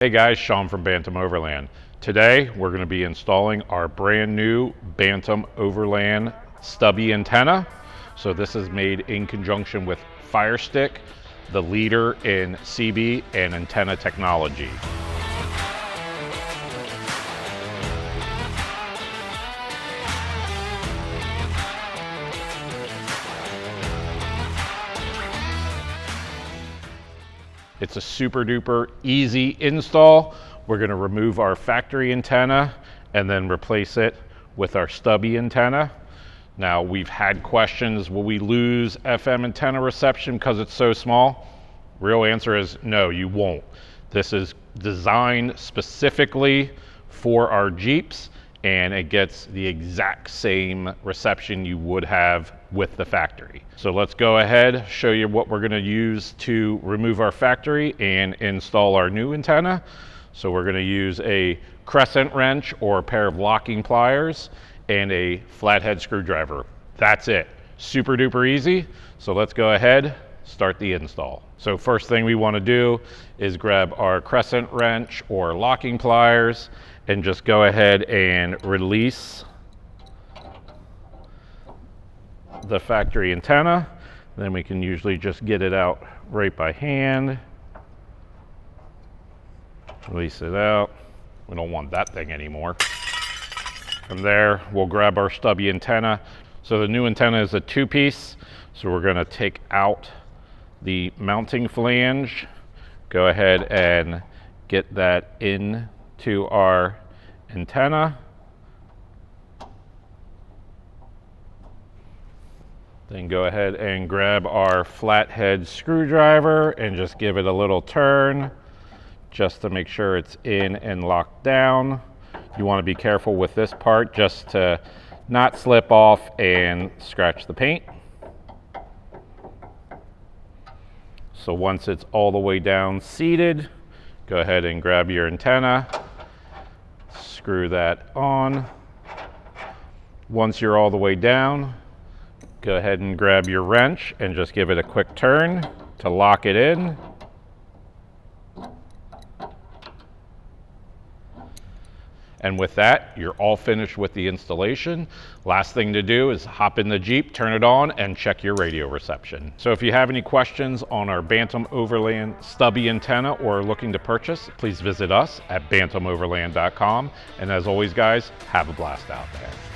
Hey guys, Sean from Bantam Overland. Today we're going to be installing our brand new Bantam Overland Stubby Antenna. So this is made in conjunction with Firestik, the leader in CB and antenna technology. It's a super duper easy install. We're going to remove our factory antenna and then replace it with our stubby antenna. Now, we've had questions, will we lose FM antenna reception because it's so small? Real answer is no, you won't. This is designed specifically for our Jeeps, and it gets the exact same reception you would have with the factory. So let's go ahead, show you what we're going to use to remove our factory and install our new antenna. So we're going to use a crescent wrench or a pair of locking pliers and a flathead screwdriver. That's it. Super duper easy. So let's go ahead, start the install. So first thing we want to do is grab our crescent wrench or locking pliers and just go ahead and release the factory antenna. Then we can usually just get it out right by hand. Release it out. We don't want that thing anymore. From there, we'll grab our stubby antenna. So the new antenna is a two-piece. So we're going to take out the mounting flange, go ahead and get that into our antenna. Then go ahead and grab our flathead screwdriver and just give it a little turn just to make sure it's in and locked down. You want to be careful with this part just to not slip off and scratch the paint. So once it's all the way down seated, go ahead and grab your antenna, screw that on. Once you're all the way down, go ahead and grab your wrench and just give it a quick turn to lock it in. And with that, you're all finished with the installation. Last thing to do is hop in the Jeep, turn it on, and check your radio reception. So if you have any questions on our Bantam Overland Stubby Antenna or are looking to purchase, please visit us at bantamoverland.com. And as always, guys, have a blast out there.